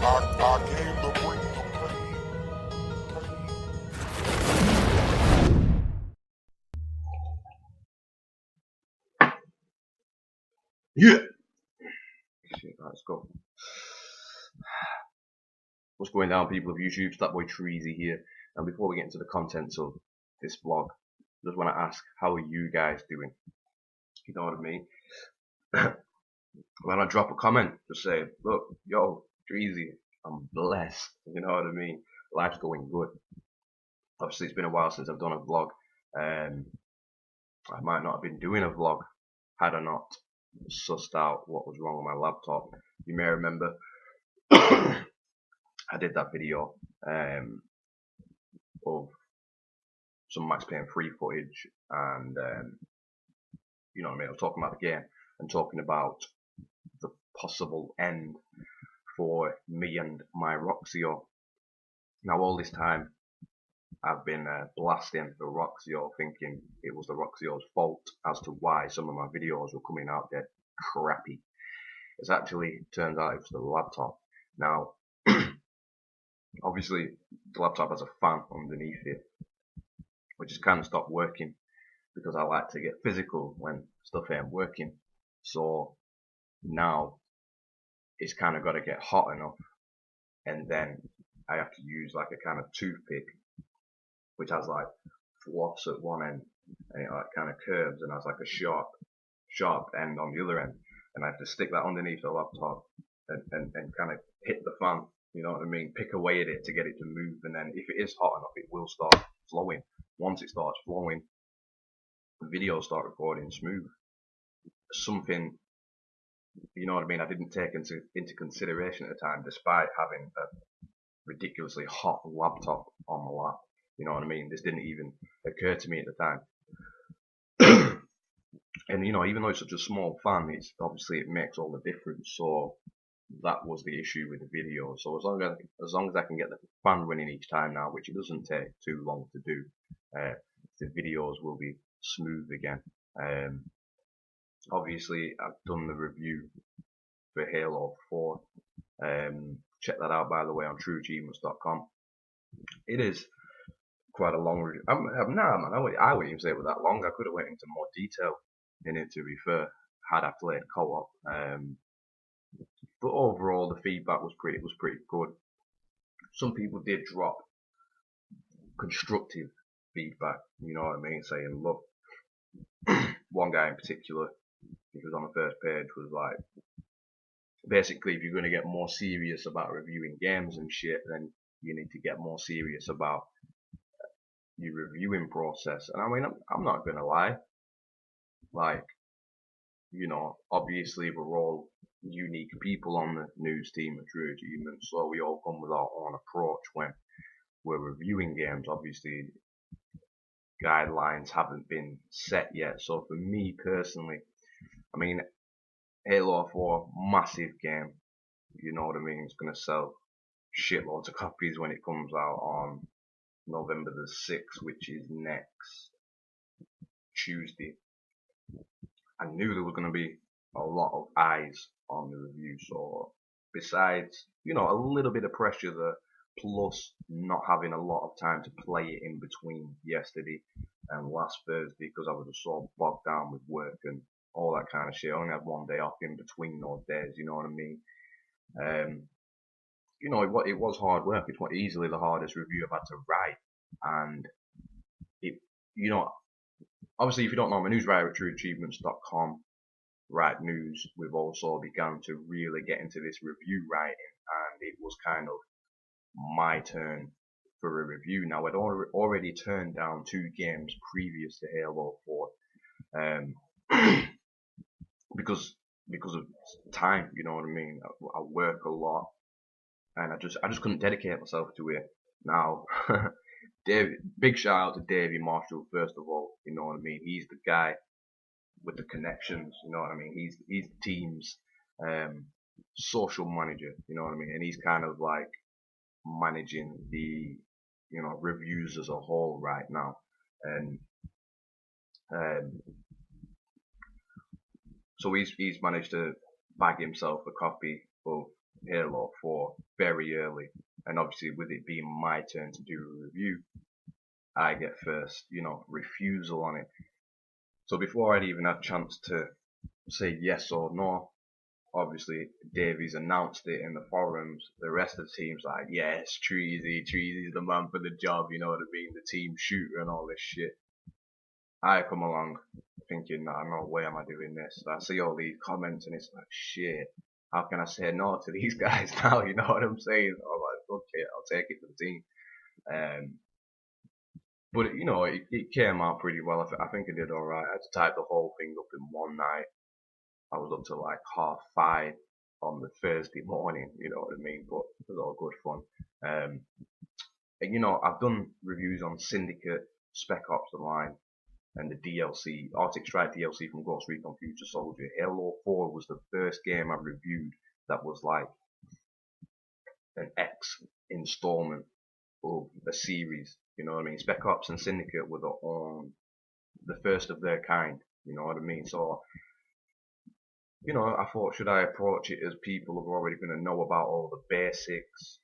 I came to bring the Yeah. Shit, let's go. What's going down, people of YouTube? It's that boy Treezy here. And before we get into the contents of this vlog, I just want to ask, how are you guys doing? You know what I mean? When I drop a comment, just say, look, yo, Treezy, I'm blessed. You know what I mean? Life's going good. Obviously, it's been a while since I've done a vlog. I might not have been doing a vlog had I not sussed out what was wrong with my laptop. You may remember I did that video of some Max Payne 3 footage, and you know what I mean, I was talking about the game and talking about the possible end for me and my Roxio. Now all this time I've been blasting the Roxio, thinking it was the Roxio's fault as to why some of my videos were coming out dead crappy. It's actually turns out it was the laptop. Now obviously the laptop has a fan underneath it, which has kind of stopped working because I like to get physical when stuff ain't working. So now it's kind of got to get hot enough, and then I have to use like a kind of toothpick which has like floss at one end and it like kind of curves and has like a sharp end on the other end, and I have to stick that underneath the laptop and kind of hit the fan, you know what I mean, pick away at it to get it to move, and then if it is hot enough it will start flowing. Once it starts flowing, the videos start recording smooth. Something, you know what I mean, I didn't take into consideration at the time, despite having a ridiculously hot laptop on my lap. You know what I mean? This didn't even occur to me at the time. And you know, even though it's such a small fan, it's obviously it makes all the difference. So that was the issue with the video. So as long as I can get the fan running each time now, which it doesn't take too long to do, the videos will be smooth again. Obviously, I've done the review for Halo 4. Check that out, by the way, on trueachievements.com. It is quite a long review. Nah, man, I wouldn't even say it was that long. I could have went into more detail in it, to be fair, had I played co-op. But overall, the feedback was pretty good. Some people did drop constructive feedback, you know what I mean, saying, look, one guy in particular, he was on the first page, was like, basically, if you're going to get more serious about reviewing games and shit, then you need to get more serious about your reviewing process. And I mean, I'm not going to lie. Like, you know, obviously we're all unique people on the news team at True Achievements, so we all come with our own approach when we're reviewing games. Obviously, guidelines haven't been set yet. So for me personally, I mean, Halo 4, massive game. You know what I mean? It's going to sell shitloads of copies when it comes out on November the 6th, which is next Tuesday. I knew there was going to be a lot of eyes on the review, so besides, you know, a little bit of pressure there, plus not having a lot of time to play it in between yesterday and last Thursday because I was just so bogged down with work and all that kind of shit. I only had one day off in between those days, you know what I mean? You know, it was hard work. It's easily the hardest review I've had to write, and it, you know, obviously, if you don't know, I'm a news writer at trueachievements.com, write news. We've also begun to really get into this review writing, and it was kind of my turn for a review. Now, I'd already turned down 2 games previous to Halo 4, because of time, you know what I mean. I work a lot, and I just couldn't dedicate myself to it. Now, big shout out to Davey Marshall, first of all, you know what I mean. He's the guy with the connections, you know what I mean. He's the team's social manager, you know what I mean, and he's kind of like managing the, you know, reviews as a whole right now. And so he's managed to bag himself a copy of Halo 4 very early, and obviously with it being my turn to do a review, I get first, refusal on it. So before I'd even had a chance to say yes or no, obviously Davies announced it in the forums. The rest of the team's like, yes, Treezy's the man for the job, you know what I mean, the team shooter and all this shit. I come along thinking, nah, no way am I doing this. I see all these comments and it's like, shit, how can I say no to these guys now? You know what I'm saying? I'm like, okay, I'll take it to the team. Um, but it came out pretty well. I think I did alright. I had to type the whole thing up in one night. I was up till like 5:30 on the Thursday morning, you know what I mean? But it was all good fun. And I've done reviews on Syndicate, Spec Ops Online, and the DLC, Arctic Strike DLC from Ghost Recon Future Soldier. Halo 4 was the first game I reviewed that was like an X installment of a series. You know what I mean? Spec Ops and Syndicate were the first of their kind. You know what I mean? So, I thought, should I approach it as people are already going to know about all the basics?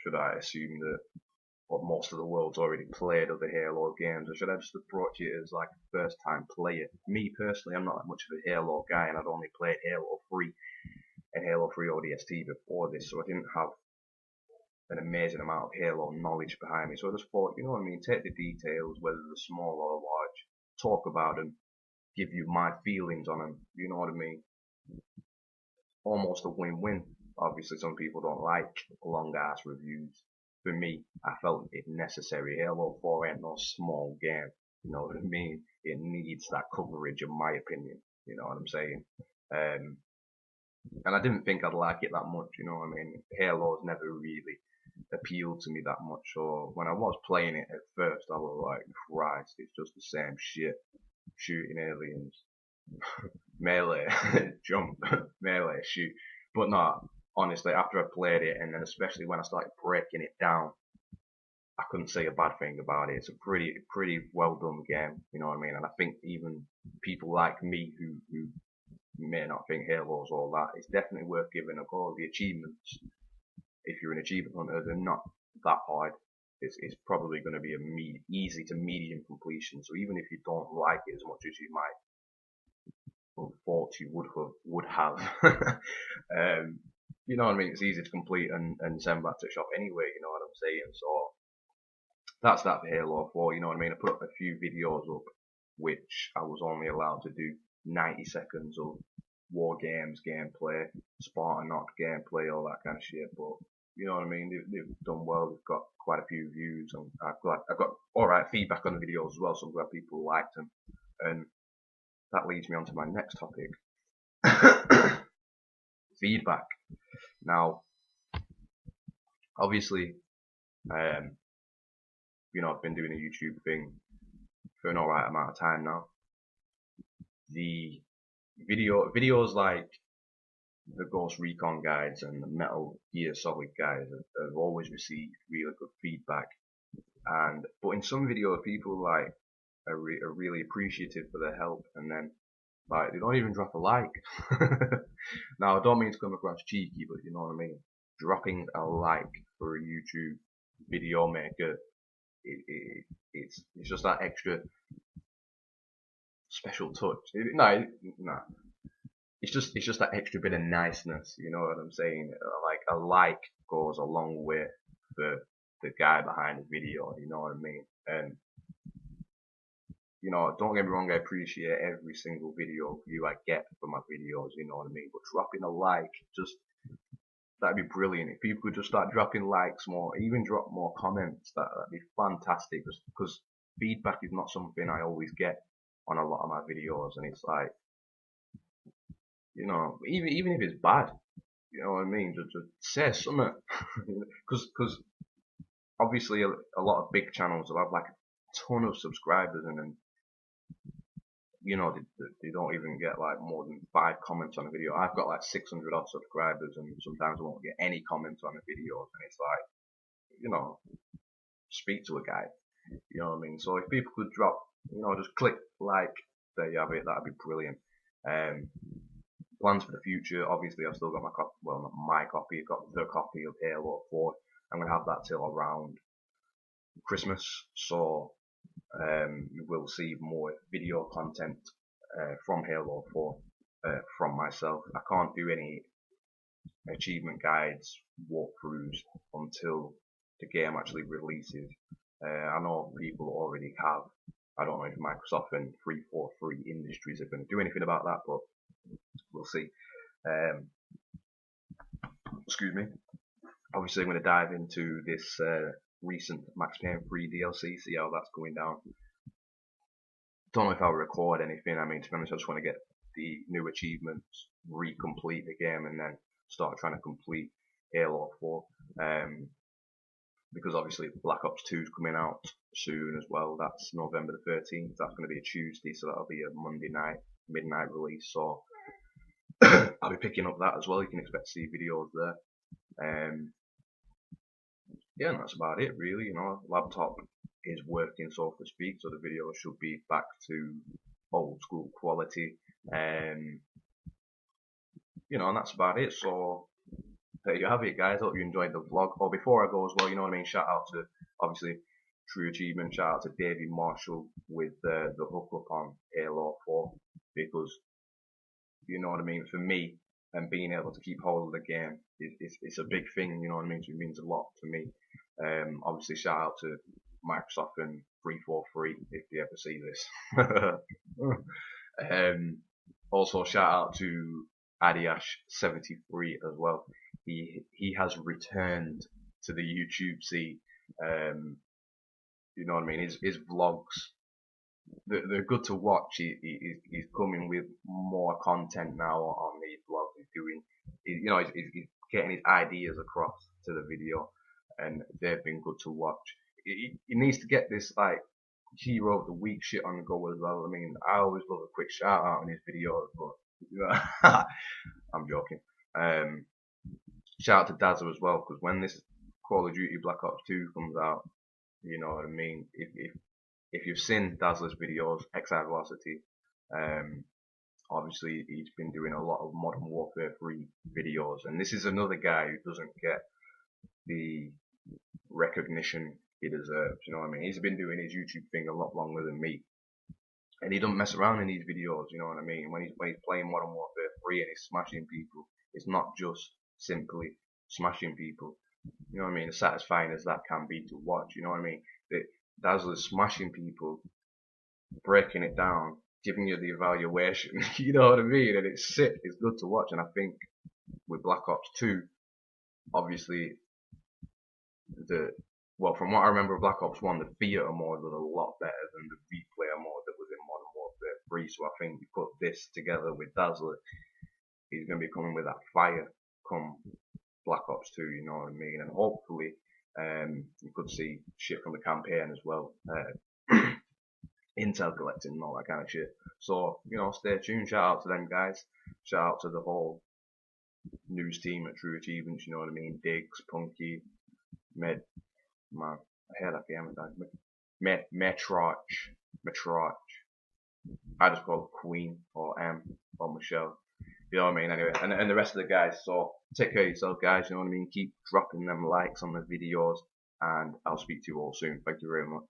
Should I assume that what most of the world's already played of the Halo games, or should I just approach it as like a first time player? Me personally, I'm not that much of a Halo guy, and I'd only played Halo 3 and Halo 3 ODST before this, so I didn't have an amazing amount of Halo knowledge behind me. So I just thought, you know what I mean, take the details, whether they're small or large, talk about them, give you my feelings on them, you know what I mean? Almost a win-win. Obviously, some people don't like long-ass reviews. For me, I felt it necessary. Halo 4 ain't no small game. You know what I mean? It needs that coverage, in my opinion. You know what I'm saying? Um, and I didn't think I'd like it that much. You know what I mean? Halo's never really appealed to me that much. So when I was playing it at first, I was like, Christ, it's just the same shit. Shooting aliens, melee, jump, melee, shoot. But no, honestly, after I played it, and then especially when I started breaking it down, I couldn't say a bad thing about it. It's a pretty well done game, you know what I mean? And I think even people like me who may not think Halo's all that, it's definitely worth giving a go. The achievements, if you're an achievement hunter, they're not that hard. It's probably going to be easy to medium completion. So even if you don't like it as much as you might thought you would have. You know what I mean? It's easy to complete and send back to shop anyway. You know what I'm saying? So that's that for Halo 4. You know what I mean? I put up a few videos up, which I was only allowed to do 90 seconds of war games gameplay, Spartanox gameplay, all that kind of shit. But you know what I mean? They've done well. They've got quite a few views, and I've got all right feedback on the videos as well. So I'm glad people liked them. And that leads me on to my next topic. Feedback. Now, obviously, I've been doing a YouTube thing for an alright amount of time now. The videos like the Ghost Recon guides and the Metal Gear Solid guides have always received really good feedback. But in some videos, people like are really appreciative for their help, and then like they don't even drop a like. Now I don't mean to come across cheeky, but you know what I mean. Dropping a like for a YouTube video maker, it's just that extra special touch. No, it's just that extra bit of niceness. You know what I'm saying? Like a like goes a long way for the guy behind the video. You know what I mean? And don't get me wrong, I appreciate every single video view I get for my videos, you know what I mean? But dropping a like, that'd be brilliant. If people could just start dropping likes more, even drop more comments, that'd be fantastic. Because feedback is not something I always get on a lot of my videos, and it's like, even if it's bad, you know what I mean? Just say something. Because obviously a lot of big channels will have like a ton of subscribers, and then they don't even get like more than 5 comments on a video. I've got like 600 odd subscribers, and sometimes I won't get any comments on a video, and it's like, speak to a guy, you know what I mean? So if people could drop, just click like, there you have it, that'd be brilliant. plans for the future, obviously I've still got my copy, well not my copy, I've got the copy of Halo 4. I'm going to have that till around Christmas, so you will see more video content from Halo 4 from myself. I can't do any achievement guides, walkthroughs until the game actually releases. I know people already have. I don't know if Microsoft and 343 Industries are going to do anything about that, but we'll see. Excuse me. Obviously, I'm going to dive into this recent Max Payne 3 DLC, see how that's going down. Don't know if I'll record anything. I mean, to be honest, I just want to get the new achievements, recomplete the game, and then start trying to complete Halo 4. Because obviously Black Ops 2 is coming out soon as well. That's November the 13th. That's going to be a Tuesday, so that'll be a Monday night, midnight release. So I'll be picking up that as well. You can expect to see videos there. Yeah, and that's about it really. You know, laptop is working, so to speak, so the video should be back to old school quality. You know, and that's about it. So there you have it, guys. Hope you enjoyed the vlog. Oh, before I go as well, you know what I mean, shout out to obviously True Achievement, shout out to Davey Marshall with the hookup on Halo 4, because you know what I mean, for me, and being able to keep hold of the game, it's a big thing, you know what I mean, so it means a lot to me. Obviously shout out to Microsoft and 343 if they ever see this. Also shout out to Adiash73 as well. He has returned to the YouTube scene. You know what I mean, his vlogs, they're good to watch. He's coming with more content now on these vlogs. He's doing, you know, he's getting his ideas across to the video, and they've been good to watch. He needs to get this like hero of the week shit on the go as well. I mean, I always love a quick shout out on his videos, but you know, I'm joking. Shout out to Dazzler as well, because when this Call of Duty Black Ops 2 comes out, you know what I mean. If you've seen Dazzler's videos, Exile Velocity, obviously he's been doing a lot of Modern Warfare 3 videos, and this is another guy who doesn't get the recognition he deserves, you know what I mean. He's been doing his YouTube thing a lot longer than me, and he doesn't mess around in these videos, you know what I mean. When he's playing Modern Warfare 3 and he's smashing people, it's not just simply smashing people, you know what I mean, as satisfying as that can be to watch, you know what I mean. Dazzler's smashing people, breaking it down, giving you the evaluation, you know what I mean, and it's sick, it's good to watch. And I think with Black Ops 2, obviously, well, from what I remember of Black Ops 1, the theater mode was a lot better than the replayer mode that was in Modern Warfare 3, so I think you put this together with Dazzler, he's going to be coming with that fire come Black Ops 2, you know what I mean, and hopefully you could see shit from the campaign as well, intel collecting and all that kind of shit. So, you know, stay tuned. Shout out to them guys. Shout out to the whole news team at True Achievements, you know what I mean. Diggs, Punky, man, I hear that game, Metrarch. I just call her Queen or M or Michelle. You know what I mean? Anyway, and the rest of the guys. So take care of yourself, guys. You know what I mean? Keep dropping them likes on the videos, and I'll speak to you all soon. Thank you very much.